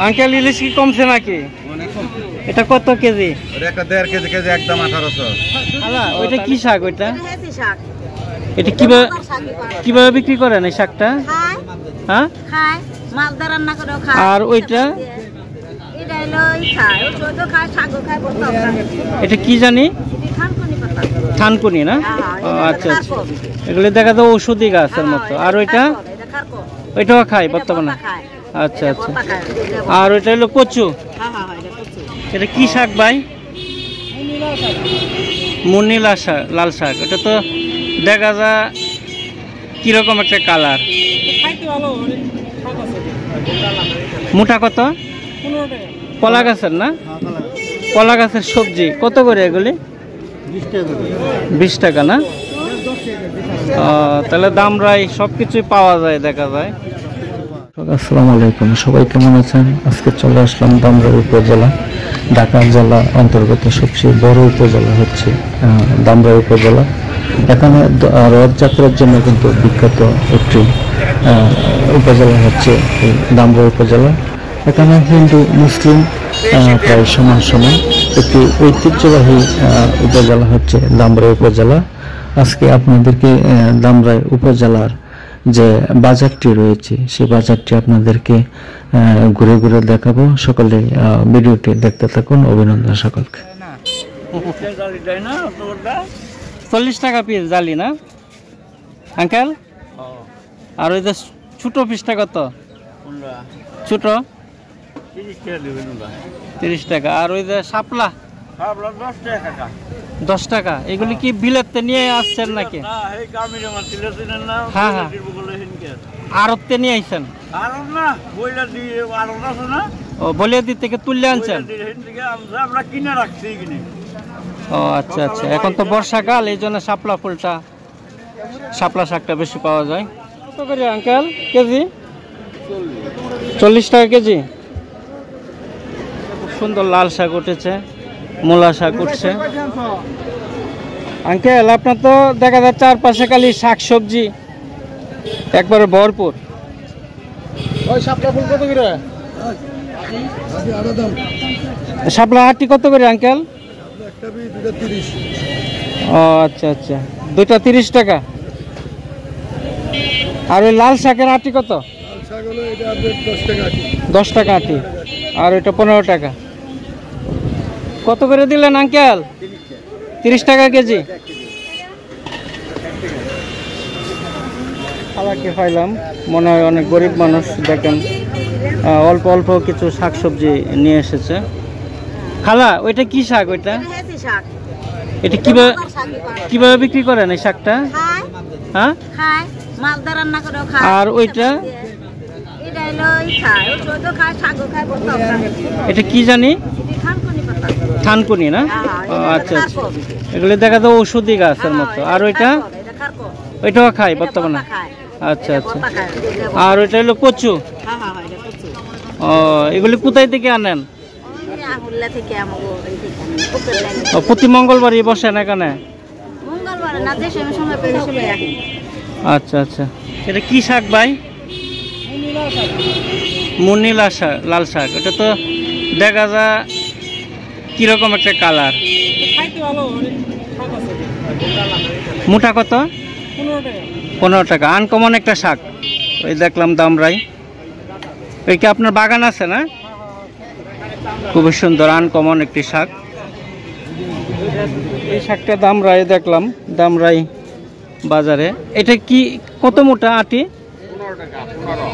Uncle ইলিশ কি কমছে নাকি? এটা কত কেজি? একটা 1.5 কেজি কেজি একদম 1800। ওইটা কি শাক? ওইটা এটা কিভাবে বিক্রি করেন এই শাকটা? হ্যাঁ, আর ওইটা এটা কি জানি? থানকুনি না? আচ্ছা আচ্ছা, এগুলি দেখা যায় ঔষধি গাছের মতো। আর ওইটাও খাই বর্তমানে। আচ্ছা আচ্ছা, আর ওইটা হলো কচু। এটা কি শাক ভাই? মুনিলা শাক, লাল শাক। এটা তো দেখা যায় কিরকম একটা কালার। মোটা কত? কলা গাছের না? কলা গাছের সবজি কত করে এগুলি? 20 টাকা না? তাহলে দামরাই সবকিছুই পাওয়া যায়, দেখা যায়। আসসালামু আলাইকুম, সবাই কেমন আছেন? আজকে চলে আসলাম দামরাই উপজেলা, ঢাকা জেলা অন্তর্গত সবচেয়ে বড় উপজেলা হচ্ছে দামরাই উপজেলা। এখানে রথযাত্রার জন্য কিন্তু বিখ্যাত একটি উপজেলা হচ্ছে দামরাই উপজেলা। এখানে হিন্দু মুসলিম প্রায় সমান সমান একটি ঐতিহ্যবাহী উপজেলা হচ্ছে দামরাই উপজেলা। আজকে আপনাদেরকে দামরাই উপজেলার যে বাজারটি রয়েছে সেই বাজারটি আপনাদেরকে ঘুরে ঘুরে দেখাবো। সকলে ভিডিওটি দেখতে থাকুন। অভিনন্দন সকলকে। 40 টাকা পিস জালি না আঙ্কেল? আর ওই যে ছোট পিসটা কত? ছোট 30 টাকা। আর ওই যে শাপলা 10 টাকা। এগুলি কি বিলেতে নিয়ে আসছেন নাকি? হ্যাঁ হ্যাঁ, আড়তে নিয়ে আসছেন? ও, বলিয়াদি থেকে তুললে আনছেন? ও আচ্ছা আচ্ছা, এখন তো বর্ষাকাল, এই জন্য শাপলা ফুলটা, শাপলা শাকটা বেশি পাওয়া যায়। কত করে আঙ্কেল কেজি? 40 টাকা কেজি। খুব সুন্দর লাল শাক উঠেছে, মূলা শাক উঠছে। আঙ্কেল আপনার তো দেখা যায় চারপাশে খালি শাক সবজি একবারে ভরপুর। শাপলা আটি কত করে আঙ্কেল? ও আচ্ছা আচ্ছা, দুইটা 30 টাকা। আর ওই লাল শাকের আটি কত? 10 টাকা আটি। আর ওইটা 15 টাকা। কত করে দিলেন আঙ্কেল? 30 টাকা কেজি। খালাকে পাইলাম, মনে হয় অনেক গরিব মানুষ। দেখেন অল্প অল্প কিছু শাক সবজি নিয়ে এসেছে। খালা ওইটা কি শাক? ওইটা এটা কিভাবে বিক্রি করেন এই শাকটা? হ্যাঁ, আর ওইটা এটা কি জানি? থানকুনি না? আচ্ছা আচ্ছা, এগুলি দেখা যায় ঔষধি গাছের মতো। আর ওইটাও খাই বর্তমানে। আচ্ছা আচ্ছা, আর ওইটা হলো কচু। ও, এগুলি কোথায় থেকে আনেন? প্রতি মঙ্গলবারই বসেন এখানে? আচ্ছা আচ্ছা, এটা কি শাক ভাই? মুনিলা শাক, লাল শাক। এটা তো দেখা যায় কিরকম একটা কালার। মোটা কত? 15 টাকা। আনকমন একটা শাক। ওই দেখলাম দামরাই। ওই কি আপনার বাগান আছে না? খুবই সুন্দর আনকমন একটি শাক। এই শাকটা দামরাই দেখলাম, দামরাই বাজারে। এটা কি কত মোটা আটি?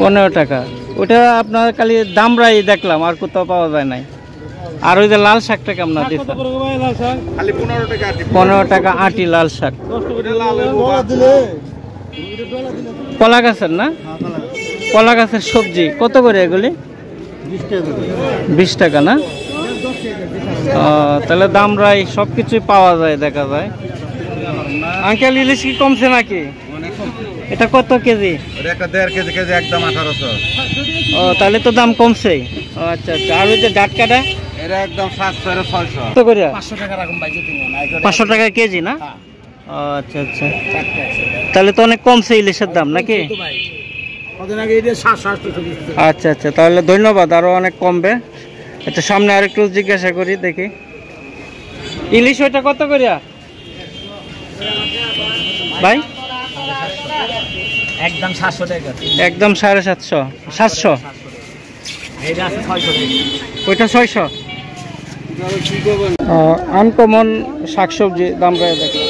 15 টাকা। ওটা আপনার খালি দামরাই দেখলাম, আর কোথাও পাওয়া যায় নাই। আর ওই যে লাল শাকটা কেমন দিচ্ছে? 15 টাকা আটি লাল শাক। কলা গাছের না? কলা গাছের সবজি কত করে এগুলি? 20 টাকা না? তাহলে দামরাই সবকিছুই পাওয়া যায়, দেখা যায়। আঙ্কেল ইলিশ কি কমছে নাকি? এটা কত কেজি? একটা 1.5 কেজি কেজি একদম 1800। ও, তাহলে তো দাম কমছে। আচ্ছা আচ্ছা, আর ওই যে ডাটকাটা? এটা একদম 700-600। কত করে? 500 টাকা রাখুন ভাই, যদি 500 টাকা কেজি না? আচ্ছা আচ্ছা, তাহলে তো অনেক কমছে ইলিশের দাম নাকি? আচ্ছা আচ্ছা, তাহলে ধন্যবাদ, আরো অনেক কমবে। আচ্ছা, সামনে আরেকটু জিজ্ঞাসা করি দেখি। ইলিশ ওইটা কত করিয়া ভাই? একদম 700 টাকা। একদম 750, 700। এটা আছে 600 টাকা। ওইটা 600। আনকমন শাকসবজি দাম রয়ে দেখলাম।